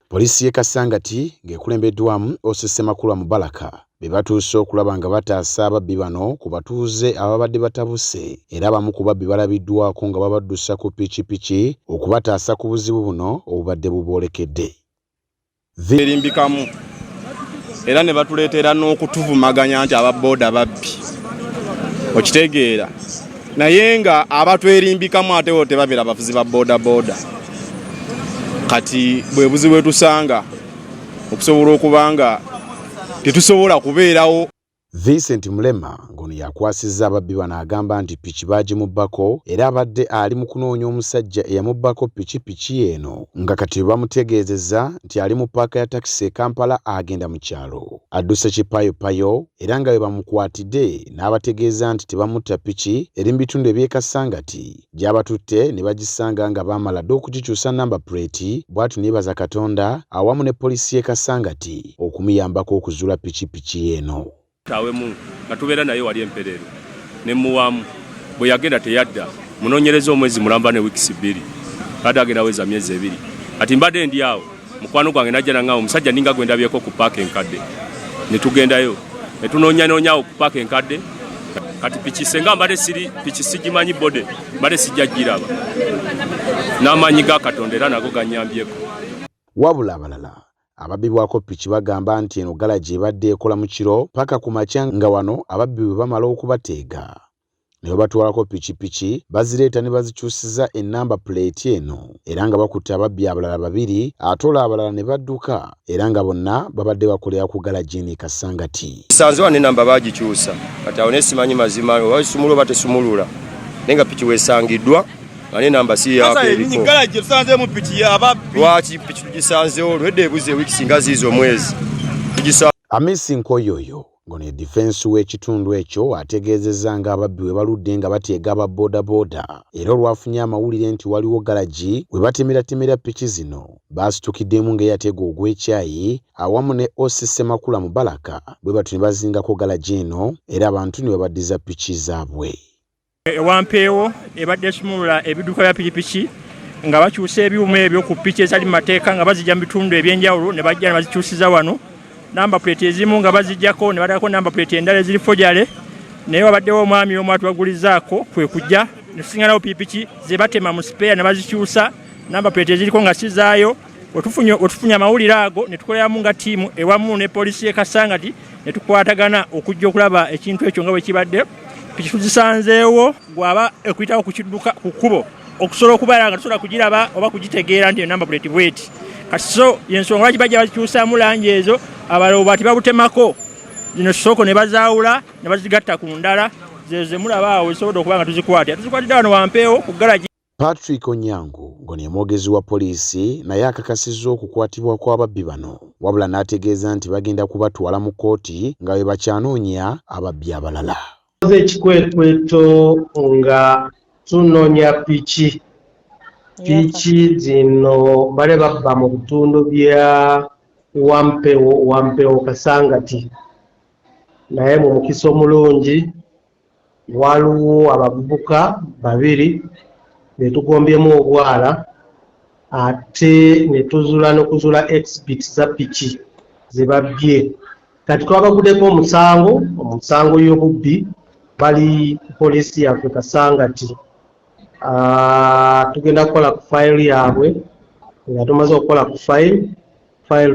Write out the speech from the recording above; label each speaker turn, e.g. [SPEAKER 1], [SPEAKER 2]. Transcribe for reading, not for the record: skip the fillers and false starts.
[SPEAKER 1] Polisi y'e Kasangati ng'ekulembeddwamu Osese Makula Mubaraka be batuuse okulaba nga bataasa ababbi bano ku batuuze ababadde batabuse era abamu ku babbi balabiddwako nga babaddusa ku pikipiki okubataasa ku buzibu buno obubadde buboolekedde.
[SPEAKER 2] Erimbikamu era ne batuleetera n'okutuvumaganya nti ababooda babbi okitegeera naye nga abatwerimbikamu ate wo tebabeera bavuzi ba booda kati bwe buzibu bwe tusanga okusobola okubanga tetusobola kubeerawo.
[SPEAKER 1] Vincent Mulema ngono yakwasizza ababbi bano agamba nti piki baagimubbako era abadde ali mu kunoonya omusajja eyamubbako pikipiki eno nga kati bamutegeezezza nti ali mu paaka ya takisi e Kampala agenda mu kyalo. Adduse kipayopayo era nga bwe bamukwatidde n'abategeeza nti tebamutta piki eri mu bitundu eby'e Kasangati gy'abatutte ne bagisanga nga baamala dde okugikyusa namba plate bw'atyo neebaza Katonda awamu ne polisi y'e Kasangati okumuyambako okuzuula pikipiki eno.
[SPEAKER 3] Tawemu natubeera naye wali emperero ne muwamu bwe yagenda teyadda munoonyereza omwezi mulamba ne wiiki 2 kati agenda weza myezi 2 ati mbadde ndi awo mukwano gwange najja nangaawo omusajja ninga gwe ndabyeko ku paaka enkadde ne tugendayo ne tunoonyanoonya ku paaka enkadde kati piki senga mbadde siri piki sigimanyi bode mbadde sijja giraba n'amaanyi ga Katonda era nago ganyambyeko.
[SPEAKER 1] Wabula abalala ababbibwako piki bagamba nti eno galagi ebadde ekola mu kiro paka ku makya nga wano ababbi bwe bamala okubateega ne babatwalako pikipiki bazireeta ne bazikyusiza ennamba plate eno era nga bakutte ababbi abalala 2 ate olwo abalala ne badduka era nga bonna babadde bakolera ku galagi eno e Kasangati.
[SPEAKER 2] Kisanzewa n'ennamba baagikyusa kati awo ne simanyi mazima oba kisumulula oba tesumulula naye nga piki weesangiddwa nga n'ennamba si yaako eriko. Lwaki piki tugisanzewo olwedde ebuze wiiki singa ziizo omwezi
[SPEAKER 1] Amisi Nkoyoyo ngono ye defense w'ekitundu ekyo ategeezezza nga ababbi we baludde nga bateega aba boodabooda era olwafunye amawulire nti waliwo galagi we batemeratemera piki zino baasitukiddemu ng'eyateega ogw'ekyayi awamu ne Osese Makula Mubaraka bwe batyo ne bazingako galagi eno era abantu ne babaddiza piki zaabwe.
[SPEAKER 4] Ewampeewo ebadde esumulula ebiduka bya pikipiki nga bakyusa ebyuma ebyo ku piki ezali mu mateeka nga bazijja mu bitundu ebyenjawulo ne bajja ne bazikyusiza wano namba plate ezimu nga bazijjako ne badako namba plate endala eziri fojale naye wabaddewo omwami omu atubagulizaako kwe kujja ne tusinganawo pikipiki ze batema mu spare ne bazikyusa namba plate eziriko nga sizaayo. Otufunye amawulire ago ne tukoleramu nga ttiimu ewamu ne polisi y'e Kasangati ne tukwatagana okujja okulaba ekintu ekyo nga bwe kibadde. Piki tuzisanzeewo gwaba ekuyitawo ku kidduka ku kkubo okusobola okubeera nga tusobola kugiraba oba kugitegeera nti enamba plate bweti kati so yensonga lwaki bajja bazikyusaamu langi ezo abalala bwati babutemako zino soko ne bazaawula ne bazigatta ku ndala ze mulaba awo zisobodde okuba nga tuzikwatidde wano Wampeewo ku galagi.
[SPEAKER 1] Patrick Onyango ngono ye mwogezi wa poliisi naye akakasizza okukwatibwa kw'ababbi bano wabula n'ategeeza nti bagenda kubatwala mu kkooti nga bwe bakyanoonya ababbi abalala.
[SPEAKER 5] Ekikwekweto nga tunoonya piki zino bale babba mu bitundu bya Wampeewo Kasangati naye mu mukisa omulungi waliwo abavubuka 2 ne tugombyemu obwala ate ne tuzuula n'okuzuula exhibit za piki ze babbye kati twabaguddeko omusango y'obubbi bali polisi yaffe Kasangati. Tugenda kukola ku file yaabwe nga tumaze okukola ku file